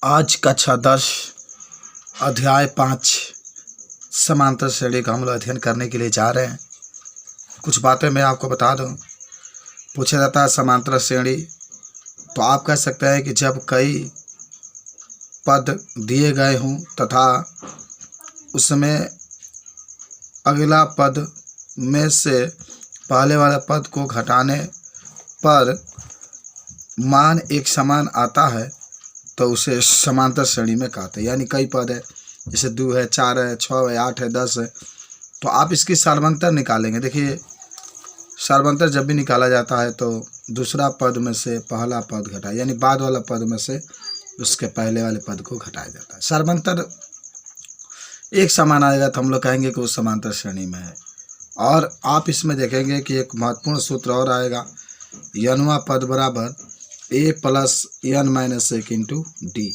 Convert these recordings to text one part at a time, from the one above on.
आज कक्षा 10 अध्याय 5 समांतर श्रेणी का हम लोग अध्ययन करने के लिए जा रहे हैं। कुछ बातें मैं आपको बता दूं। पूछा जाता है समांतर श्रेणी, तो आप कह सकते हैं कि जब कई पद दिए गए हों तथा उसमें अगला पद में से पहले वाले पद को घटाने पर मान एक समान आता है तो उसे समांतर श्रेणी में कहते हैं। यानी कई पद है, जैसे 2 है, 4 है, 6 है, 8 है, 10 है, तो आप इसकी सार्वंतर निकालेंगे। देखिए, सार्वंतर जब भी निकाला जाता है तो दूसरा पद में से पहला पद घटाया, यानी बाद वाला पद में से उसके पहले वाले पद को घटाया जाता है। सार्वंतर एक समान आएगा तो हम लोग कहेंगे कि वो समांतर श्रेणी में है। और आप इसमें देखेंगे कि एक महत्वपूर्ण सूत्र और आएगा, यनवा पद बराबर a plus n minus 1 into D,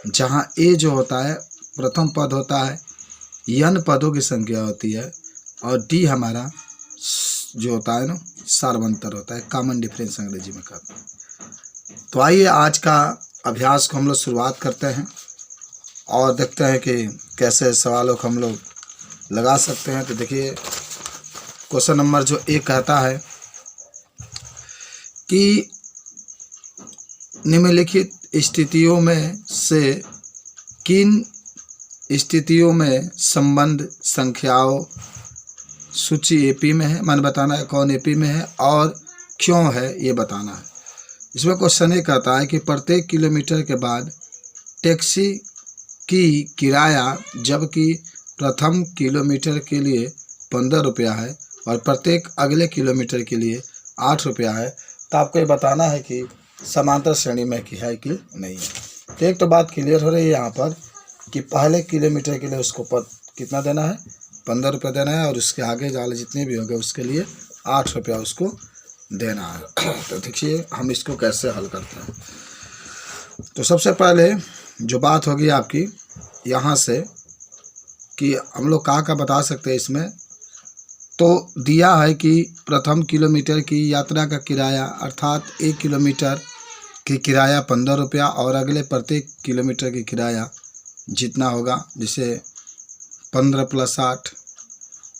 जहाँ a जो होता है प्रथम पद होता है, n पदों की संख्या होती है और d हमारा जो होता है ना सार्वंतर होता है, कॉमन डिफरेंस अंग्रेजी में कहते हैं। तो आइए आज का अभ्यास को हम लोग शुरुआत करते हैं और देखते हैं कि कैसे सवालों को हम लोग लगा सकते हैं। तो देखिए, क्वेश्चन नंबर जो 1 कहता है कि निम्नलिखित स्थितियों में से किन स्थितियों में संबंध संख्याओं सूची एपी में है, मन बताना है कौन एपी में है और क्यों है ये बताना है। इसमें क्वेश्चन ये कहता है कि प्रत्येक किलोमीटर के बाद टैक्सी की किराया जबकि प्रथम किलोमीटर के लिए 15 रुपया है और प्रत्येक अगले किलोमीटर के लिए 8 रुपया है, तो आपको ये बताना है कि समांतर श्रेणी में की है कि नहीं है। तो एक तो बात क्लियर हो रही है यहाँ पर कि पहले किलोमीटर के लिए उसको पद कितना देना है, 15 रुपये देना है और उसके आगे वाले जितने भी होंगे उसके लिए 8 रुपया उसको देना है। तो देखिए हम इसको कैसे हल करते हैं। तो सबसे पहले जो बात होगी आपकी यहाँ से कि हम लोग का बता सकते हैं इसमें, तो दिया है कि प्रथम किलोमीटर की यात्रा का किराया अर्थात 1 किलोमीटर की किराया 15 रुपया और अगले प्रत्येक किलोमीटर की किराया जितना होगा, जैसे 15 प्लस 8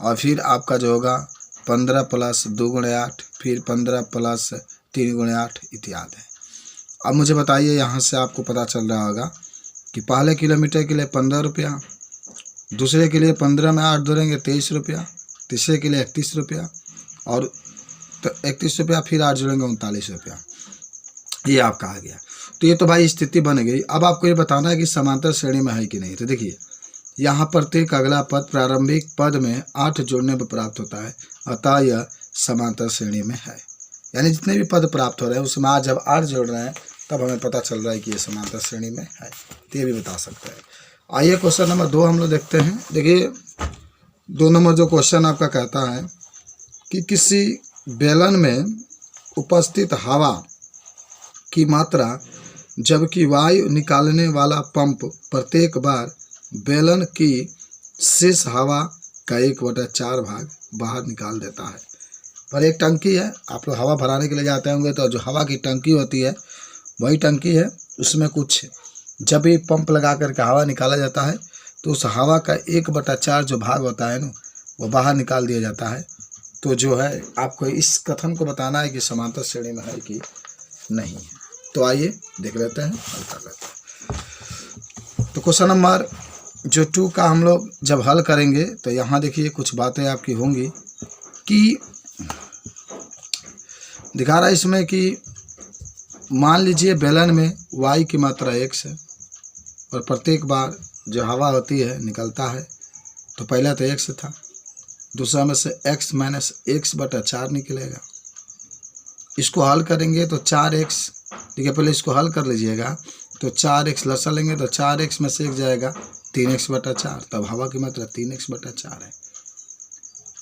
और फिर आपका जो होगा 15 प्लस 2 गुणे 8, फिर 15 प्लस 3 गुणे 8 इत्यादि। अब मुझे बताइए, यहाँ से आपको पता चल रहा होगा कि पहले किलोमीटर के लिए 15 रुपया, दूसरे के लिए 15 में 8 जोड़ेंगे 23 रुपया, तीसरे के लिए 31 रुपया और 31 रुपया, फिर 8 जोड़ेंगे 39 रुपया। ये आपका आ गया। तो ये तो भाई स्थिति बन गई। अब आपको ये बताना है कि समांतर श्रेणी में है कि नहीं। तो देखिए, यहाँ प्रत्येक अगला पद प्रारंभिक पद में 8 जोड़ने पर प्राप्त होता है, अतः यह समांतर श्रेणी में है। यानी जितने भी पद प्राप्त हो रहे हैं उसमें आज जब 8 जोड़ रहे हैं तब हमें पता चल रहा है कि ये समांतर श्रेणी में है। तो ये भी बता सकते हैं। आइए क्वेश्चन नंबर 2 हम लोग देखते हैं। देखिए 2 नंबर जो क्वेश्चन आपका कहता है कि किसी बेलन में उपस्थित हवा की मात्रा जबकि वायु निकालने वाला पंप प्रत्येक बार बेलन की शेष हवा का 1/4 भाग बाहर निकाल देता है। पर एक टंकी है, आप लोग हवा भराने के लिए जाते होंगे तो जो हवा की टंकी होती है वही टंकी है, उसमें कुछ जब भी पंप लगा करके हवा निकाला जाता है तो उस हवा का 1/4 जो भाग होता है ना वो बाहर निकाल दिया जाता है। तो जो है आपको इस कथन को बताना है कि समांतर श्रेणी में है कि नहीं है। तो आइए देख लेते हैं, हल कर लेते हैं। तो क्वेश्चन नंबर जो 2 का हम लोग जब हल करेंगे तो यहाँ देखिए कुछ बातें आपकी होंगी कि दिखा रहा है इसमें कि मान लीजिए बेलन में वायु की मात्रा x है और प्रत्येक बार जो हवा होती है निकलता है, तो पहला तो x था, दूसरा में से x माइनस 1/4 निकलेगा। इसको हल करेंगे तो 4x, ठीक है, पहले इसको हल कर लीजिएगा। तो 4x लसा लेंगे तो 4x में से 1 जाएगा 3x/4, तब हवा की मात्रा 3x/4 है।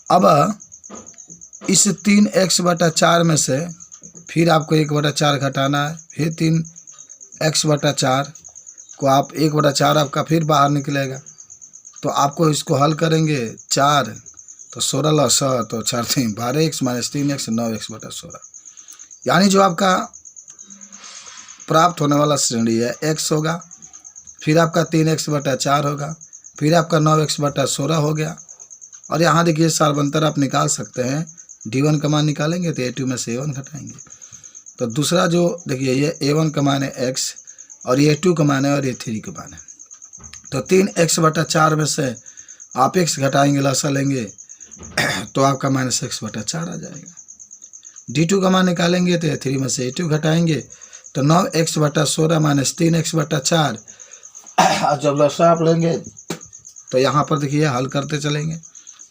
अब इस 3x/4 में से फिर आपको 1/4 घटाना है, फिर 3x/4 को आप 1/4 आपका फिर बाहर निकलेगा। तो आपको इसको हल करेंगे 4 तो 16 लसा तो 4 3 12x माइनस 3x 9x/16, यानी जो आपका प्राप्त होने वाला श्रेणी है x होगा फिर आपका 3x/4 होगा, फिर आपका 9x/16 हो गया। और यहाँ देखिए सार्वंतर आप निकाल सकते हैं, D1 का मान निकालेंगे तो A2 में से A1 घटाएंगे। तो दूसरा जो देखिए ये A1 का मान है x और A2 का मान है और A3 का मान है। तो 3x/4 में से आप x घटाएंगे, लसा लेंगे तो आपका -x/4 आ जाएगा। D2 का मान निकालेंगे तो A3 में से A2 घटाएंगे तो 9x/16 - 3x/4। और जब लसा आप लेंगे तो यहाँ पर देखिए हल करते चलेंगे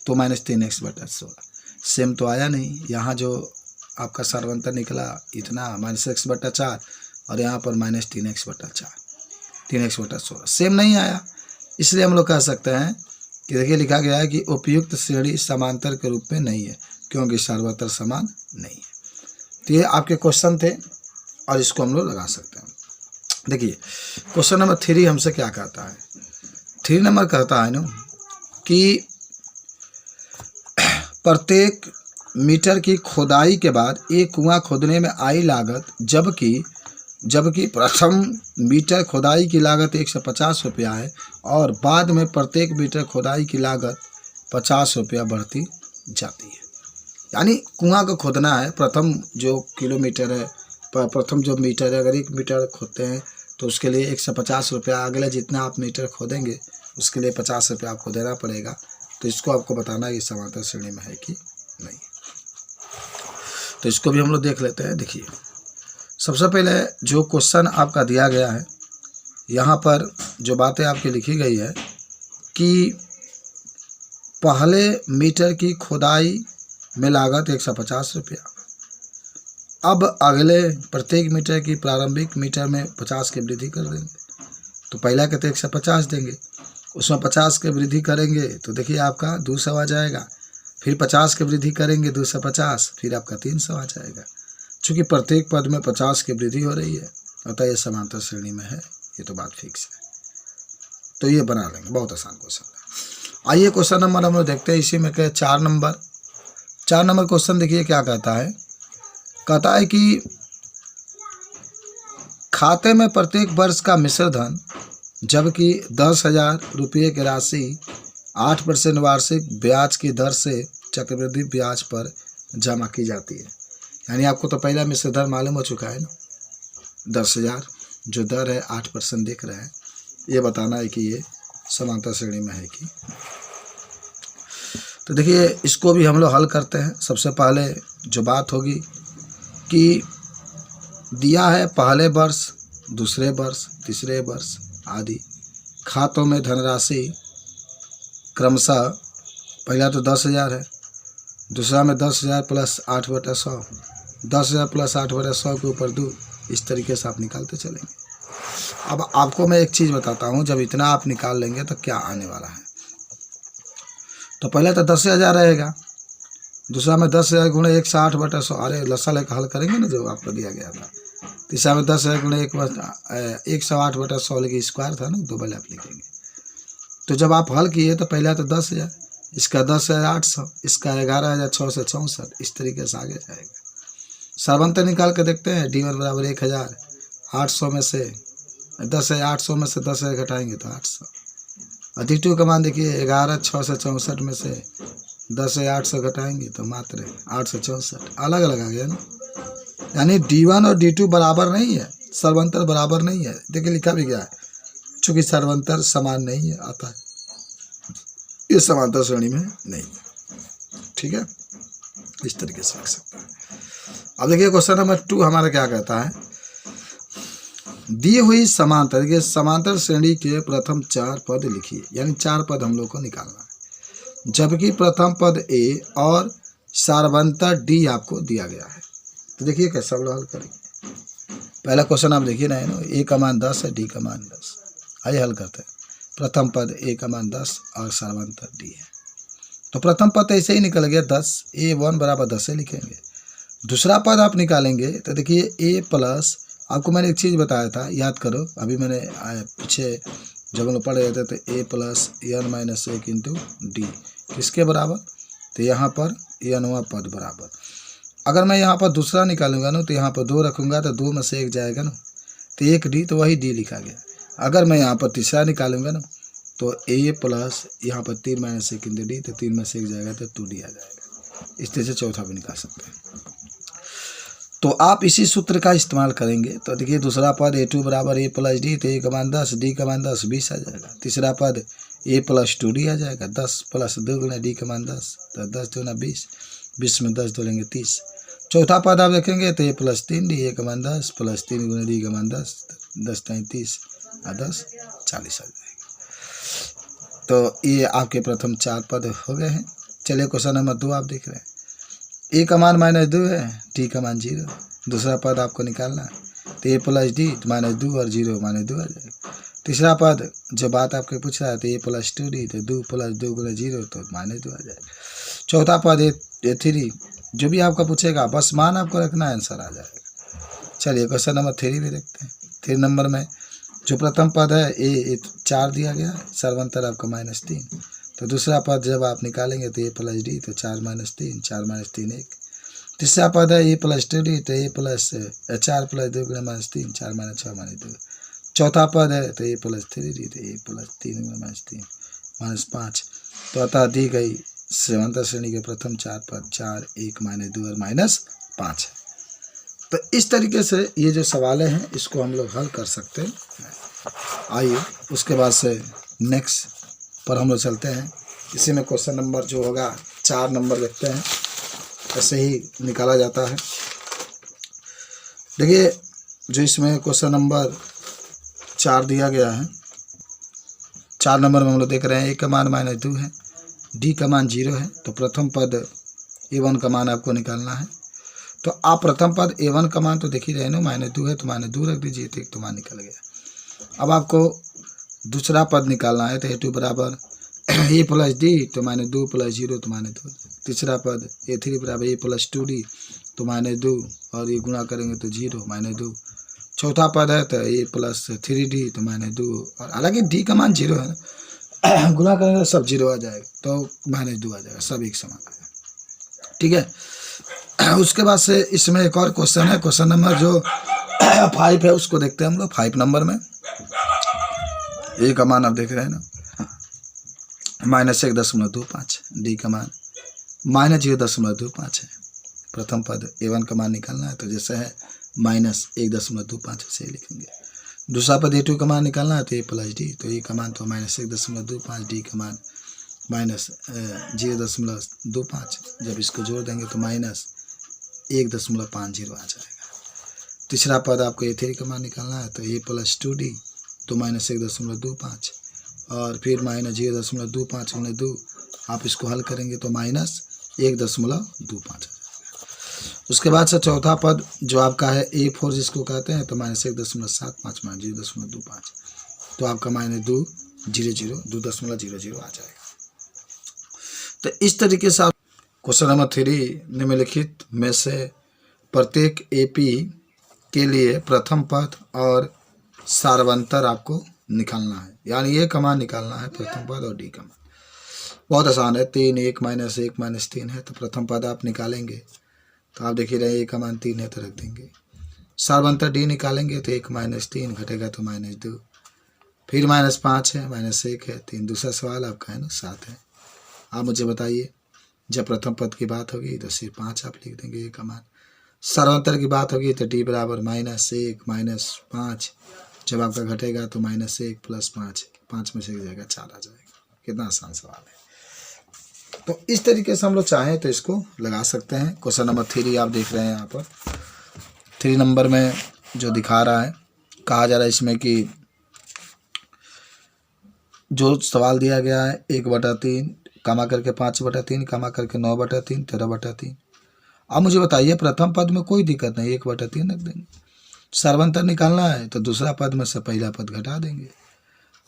तो -3x/16 सेम तो आया नहीं। यहाँ जो आपका सार्वंतर निकला इतना -x/4 और यहाँ पर -3x/4, 3x/16 सेम नहीं आया। इसलिए हम लोग कह सकते हैं कि देखिए लिखा गया है कि उपयुक्त श्रेणी समांतर के रूप में नहीं है क्योंकि सार्वंतर समान नहीं है। तो ये आपके क्वेश्चन थे और इसको हम लोग लगा सकते हैं। देखिए क्वेश्चन नंबर 3 हमसे क्या कहता है। 3 नंबर कहता है ना कि प्रत्येक मीटर की खोदाई के बाद एक कुआं खोदने में आई लागत जबकि प्रथम मीटर खोदाई की लागत 150 रुपया है और बाद में प्रत्येक मीटर खोदाई की लागत 50 रुपया बढ़ती जाती है। यानी कुआं को खोदना है, प्रथम जो किलोमीटर है, प्रथम जो मीटर है, अगर 1 मीटर खोदते हैं तो उसके लिए 150 रुपया, अगले जितना आप मीटर खोदेंगे उसके लिए 50 रुपया आपको देना पड़ेगा। तो इसको आपको बताना है ये समांतर श्रेणी में है कि नहीं। तो इसको भी हम लोग देख लेते हैं। देखिए सबसे पहले जो क्वेश्चन आपका दिया गया है, यहाँ पर जो बातें आपकी लिखी गई है कि पहले मीटर की खोदाई में लागत 150 रुपया, अब अगले प्रत्येक मीटर की प्रारंभिक मीटर में 50 की वृद्धि कर देंगे। तो पहला कहते 150 देंगे, उसमें 50 की वृद्धि करेंगे तो देखिए आपका 200 आ जाएगा, फिर 50 की वृद्धि करेंगे 250, फिर आपका 300 आ जाएगा। चूँकि प्रत्येक पद में 50 की वृद्धि हो रही है अतः ये समांतर श्रेणी में है, ये तो बात फिक्स है। तो ये बना लेंगे, बहुत आसान क्वेश्चन है। आइए क्वेश्चन नंबर हम लोग देखते हैं। इसी में क्या 4 नंबर क्वेश्चन देखिए क्या कहता है। कहता है कि खाते में प्रत्येक वर्ष का मिश्र धन जबकि 10,000 रुपये की राशि 8% वार्षिक ब्याज की दर से चक्रवृद्धि ब्याज पर जमा की जाती है। यानी आपको तो पहला मिश्र धन मालूम हो चुका है ना, 10,000 जो दर है 8% दिख रहा है। ये बताना है कि ये समांतर श्रेणी में है कि। तो देखिए इसको भी हम लोग हल करते हैं। सबसे पहले जो बात होगी कि दिया है पहले वर्ष, दूसरे वर्ष, तीसरे वर्ष आदि खातों में धनराशि क्रमशः पहला तो 10,000 है, दूसरा में 10,000 प्लस 8/100, 10,000 प्लस 8/100 के ऊपर 2, इस तरीके से आप निकालते चलेंगे। अब आपको मैं एक चीज़ बताता हूँ, जब इतना आप निकाल लेंगे तो क्या आने वाला है। तो पहले तो 10,000 रहेगा, दूसरा में 10,000 गुणे 160/100, अरे लसा लेकर हल करेंगे ना जो आपको दिया गया था। तीसरा में 10,000 गुणे 160/100 लेकिन स्क्वायर था ना, डबल आप लिखेंगे। तो जब आप हल किए तो पहला तो 10,000, इसका 10,800, इसका 11,664, इस तरीके से आगे जाएगा। सार्वंतर निकाल के देखते हैं। D1 बराबर 1,000, 800 में से 10,800 में से 10,000 घटाएंगे तो 800। और D2 का मान देखिए 11,664 में से 10,800 घटाएंगे तो मात्र 864, अलग अलग आ गया ना। यानी D1 और D2 बराबर नहीं है, सर्वंतर बराबर नहीं है। देखिए लिखा भी गया है, चूँकि सर्वंतर समान नहीं है आता है, ये समांतर श्रेणी में नहीं है। ठीक है, इस तरीके से लिख सकते हैं। अब देखिए क्वेश्चन नंबर 2 हमारा क्या कहता है। दी हुई समांतर, देखिए समांतर श्रेणी के प्रथम 4 पद लिखिए, यानी 4 पद हम लोग को निकालना है, जबकि प्रथम पद A और सार्वंतर D आपको दिया गया है। तो देखिए कैसे हम लोग हल करेंगे। पहला क्वेश्चन आप देखिए ना, A का मान 10 है, D का मान 10। आइए हल करते हैं। प्रथम पद A का मान 10 और सार्वंतर D है। तो प्रथम पद ऐसे ही निकल गया 10, A1 बराबर 10 से लिखेंगे। दूसरा पद आप निकालेंगे तो देखिए A प्लस, आपको मैंने एक चीज़ बताया था, याद करो, अभी मैंने पीछे जब हम लोग पढ़ रहे थे तो A plus n-1 into D किसके बराबर, तो यहाँ पर n वां पद बराबर। अगर मैं यहाँ पर दूसरा निकालूंगा ना तो यहाँ पर 2 रखूँगा तो 2 में से 1 जाएगा ना, तो 1 D, तो वही D लिखा गया। अगर मैं यहाँ पर तीसरा निकालूंगा ना तो a प्लस यहाँ पर 3 माइनस सेक इंटू डी, तो 3 में से 1 जाएगा तो 2d आ जाएगा। इस तरह से चौथा भी निकाल सकते हैं। तो आप इसी सूत्र का इस्तेमाल करेंगे तो देखिए दूसरा पद a2 बराबर a प्लस डी, तो a का मान 10, d का मान 10, 20 आ जाएगा। तीसरा पद a प्लस 2d आ जाएगा, 10 प्लस 2 गुना d का मान 10, तो 10 दूना 20, 20 में 10 जोड़ेंगे 30। चौथा पद आप देखेंगे तो a प्लस 3d, a का मान 10 प्लस 3 गुना d का मान 10, 10 टाइम 30 और 10 40 आ जाएगा। तो ये आपके प्रथम 4 पद हो गए हैं। चलिए क्वेश्चन नंबर 2 आप देख रहे हैं। a का मान -2 है, d का मान 0, दूसरा पद आपको निकालना है तो a प्लस डी -2 और 0 -2 आ जाएगा। तीसरा पद जो बात आपके पूछ रहा है तो a प्लस 2d, तो 2 प्लस 2 गुना 0 तो -2 आ जाएगा। चौथा पद a3, जो भी आपका पूछेगा बस मान आपको रखना है, आंसर आ जाएगा। चलिए क्वेश्चन नंबर 3 भी देखते हैं। 3 नंबर में जो प्रथम पद है a 4 दिया गया है, सर्वांतर आपका -3, तो दूसरा पद जब आप निकालेंगे तो a प्लस डी, तो 4 - 3, 4 - 3 1। तीसरा पद है a प्लस 2d, तो a प्लस 4 प्लस 2 गुना -3, 4 - 6 - 2। चौथा पद है तो a प्लस 3d, तो a प्लस 3 गुना -3 -5। तो अतः दी गई समांतर श्रेणी के प्रथम 4 पद 4, 1, -2 और -5 है। तो इस तरीके से ये जो सवालें हैं इसको हम लोग हल कर सकते हैं। आइए उसके बाद से नेक्स्ट पर हम लोग चलते हैं। इसी में क्वेश्चन नंबर जो होगा 4 नंबर देखते हैं, ऐसे ही निकाला जाता है। देखिए जो इसमें क्वेश्चन नंबर 4 दिया गया है, 4 नंबर में हम लोग देख रहे हैं a का मान -2 है, d का मान 0 है, तो प्रथम पद a1 का मान आपको निकालना है। तो आप प्रथम पद a1 का मान तो देख ही रहे ना, -2 है तो -2 रख दीजिए, तो एक तो मान निकल गया। अब आपको दूसरा पद निकालना है तो a2 बराबर a प्लस डी, तो -2 प्लस 0 तो -2। तीसरा पद a3 बराबर a प्लस 2d, तो -2 और ये गुणा करेंगे तो 0 -2। चौथा पद है तो a प्लस 3d, तो -2, और हालांकि d का मान 0 है ना, गुणा करेंगे तो सब 0 आ जाएगा, तो -2 आ जाएगा, सब एक समान आएगा। ठीक है। उसके बाद से इसमें एक और क्वेश्चन है, क्वेश्चन नंबर जो 5 है उसको देखते हैं हम लोग। 5 नंबर में a का मान आप देख रहे हैं ना -1.25, d का मान -0.25 है। प्रथम पद a1 का मान निकालना है तो जैसे है -1.25 से लिखेंगे। दूसरा पद a2 का मान निकालना है तो a प्लस डी, तो a का मान तो -1.25, d का मान -0.25। जब इसको जोड़ देंगे तो -1.50 आ जाएगा। तीसरा पद आपको a3 का मान निकालना है तो a प्लस 2d, तो -1.25, और फिर -0.25 गुणे 2, आप इसको हल करेंगे तो -1.25 आ जाएगा। उसके बाद से चौथा पद जो आपका है a4 जिसको कहते हैं तो -1.75 -0.25, तो आपका -2.00 आ जाएगा। तो इस तरीके से आप क्वेश्चन नंबर 3 निम्नलिखित में से प्रत्येक एपी के लिए प्रथम पद और सार्वंतर आपको निकालना है, यानी a का मान निकालना है प्रथम पद और d का मान। बहुत आसान है। 3 1 -1 -3 है, तो प्रथम पद आप निकालेंगे तो आप देखिए रहे a का मान 3 है तो रख देंगे। सार्वंतर d निकालेंगे तो 1 -3 घटेगा तो -2, फिर -5 है, -1 है, 3। दूसरा सवाल आपका है ना 7 है। आप मुझे बताइए जब प्रथम पद की बात होगी तो सिर्फ 5 आप लिख देंगे a का मान। सर्वांतर की बात होगी तो d बराबर -1 -5, जब आपका घटेगा तो -1 + 5, 5 में से एक जाएगा 4 आ जाएगा। कितना आसान सवाल है। तो इस तरीके से हम लोग चाहें तो इसको लगा सकते हैं। क्वेश्चन नंबर 3 आप देख रहे हैं यहाँ पर 3 नंबर में जो दिखा रहा है, कहा जा रहा है इसमें कि जो सवाल दिया गया है 1/3 कमा करके 5/3 कमा करके 9/3 13/3। अब मुझे बताइए प्रथम पद में कोई दिक्कत नहीं, 1/3 रख देंगे। सर्वांतर निकालना है तो दूसरा पद में से पहला पद घटा देंगे।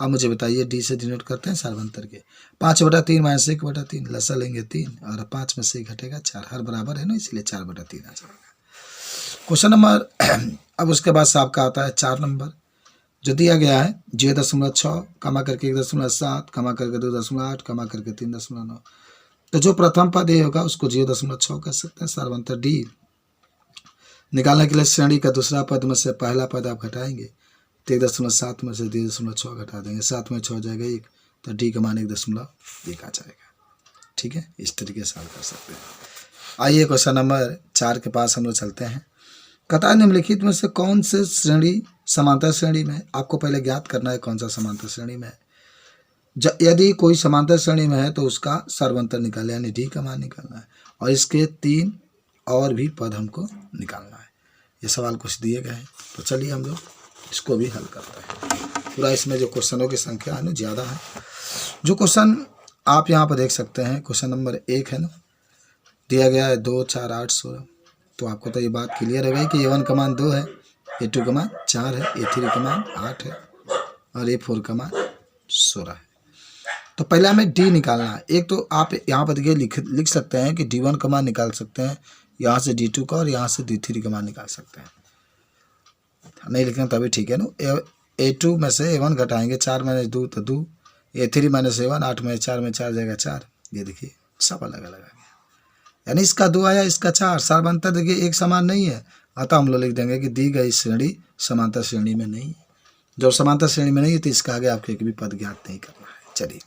अब मुझे बताइए डी से डिनोट करते हैं सर्वांतर के। 5/3 - 1/3 लसा लेंगे 3 और 5 में से घटेगा 4, हर बराबर है ना, इसलिए 4/3 आ जाएगा। क्वेश्चन नंबर अब उसके बाद से आपका आता है 4 नंबर जो दिया गया है 0.6 कमा करके 1.7 कमा करके 2.8 कमा करके 3.9। तो जो प्रथम पद ए होगा उसको 0.6 कर सकते हैं। सर्वांतर डी निकालने के लिए श्रेणी का दूसरा पद में से पहला पद आप घटाएंगे तो 1.7 में से 2.6 घटा देंगे, 7 में 6 जाएगा 1, तो डी का मान 1.1 आ जाएगा। ठीक है, इस तरीके से हल कर सकते हैं। आइए क्वेश्चन नंबर 4 के पास हम लोग चलते हैं। कहता है निम्नलिखित में से कौन से श्रेणी समांतर श्रेणी में है। आपको पहले ज्ञात करना है कौन सा समांतर श्रेणी में है। यदि कोई समांतर श्रेणी में है तो उसका सर्वांतर निकाले, यानी डी का मान निकालना है, और इसके 3 और भी पद हमको निकालना है। ये सवाल कुछ दिए गए हैं, तो चलिए हम लोग इसको भी हल करते हैं। पूरा इसमें जो क्वेश्चनों की संख्या है ना ज़्यादा है। जो क्वेश्चन आप यहाँ पर देख सकते हैं, क्वेश्चन नंबर 1 है ना, दिया गया है 2, 4, 8, 16। तो आपको तो ये बात क्लियर हो गई कि A1 का मान 2 है, A2 का मान 4 है, A3 का मान 8 है और A4 का मान 16 है। तो पहले हमें डी निकालना है। एक तो आप यहाँ पर देखिए लिख सकते हैं कि D1 का मान निकाल सकते हैं, यहाँ से D2 का, और यहाँ से D3 का मान निकाल सकते हैं। नहीं लिखना तभी ठीक है ना। A2 में से A1 घटाएंगे, 4 - 2 तो 2, A3 - A1, 8 में 4 में 4 जाएगा 4। ये देखिए सब अलग अलग आ गया, यानी इसका 2 आया, इसका 4। सर्वांतर देखिए एक समान नहीं है, अतः हम लोग लिख देंगे कि दी गई श्रेणी समांतर श्रेणी में नहीं है। जब समांतर श्रेणी में नहीं है तो इसका आगे आपको एक भी पद ज्ञात नहीं करना है। चलिए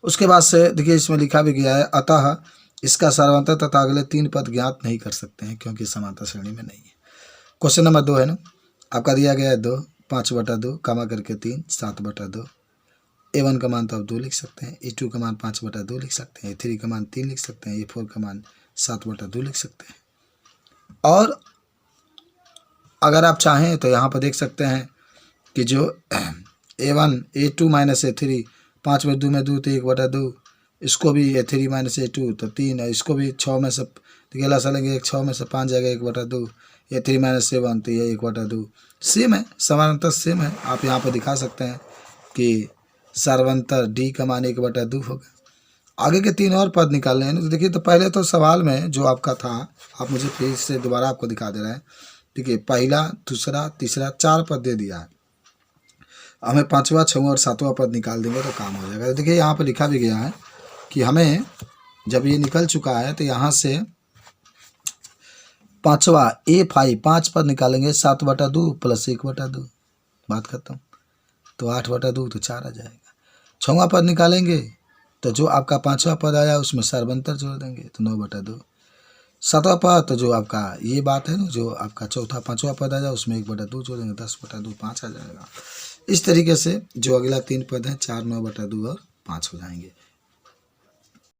उसके बाद से देखिए इसमें लिखा भी गया है, अतः इसका सर्वांतर तथा अगले 3 पद ज्ञात नहीं कर सकते हैं क्योंकि समांतर श्रेणी में नहीं है। क्वेश्चन नंबर 2 है ना, आपका दिया गया है 2, 5/2 कामा करके 3, 7/2। A1 का मान तो आप 2 लिख सकते हैं, A2 का मान 5/2 लिख सकते हैं, A3 का मान 3 लिख सकते हैं, A4 का मान 7/2 लिख सकते हैं। और अगर आप चाहें तो यहाँ पर देख सकते हैं कि जो A1 A2 - A3 5 में 2 में 2 तो 1/2, इसको भी A3 - A2 तो 3 है, इसको भी 6 में से देखिए लसा लेंगे, 6 में से 5 जाएगा 1/2, A3 - A1 तो ये 1/2 सेम है, समानांतर सेम है। आप यहाँ पर दिखा सकते हैं कि सर्वांतर डी का मान 1/2 होगा। आगे के 3 और पद निकालने हैं। तो देखिए, तो पहले तो सवाल में जो आपका था, आप मुझे फिर से दोबारा आपको दिखा दे रहे हैं। देखिए पहला, दूसरा, तीसरा, 4 पद दे दिया है। हमें 5वां, 6वां और 7वां पद निकाल देंगे तो काम हो जाएगा। तो देखिए यहाँ पर लिखा भी गया है कि हमें जब ये निकल चुका है तो यहाँ से 5वां A5 5 पद निकालेंगे, 7/2 + 1/2, बात खत्म। तो 8/2 तो 4 आ जाएगा। 6वां पद निकालेंगे तो जो आपका 5वां पद आया उसमें सर्वांतर जोड़ देंगे तो 9/2। 7वां पद तो जो आपका ये बात है ना, जो आपका चौथा 5वां पद आया उसमें 1/2 जोड़ देंगे, 10/2 5 आ जाएगा। इस तरीके से जो अगला 3 पद हैं 4, 9/2 और 5 हो जाएंगे।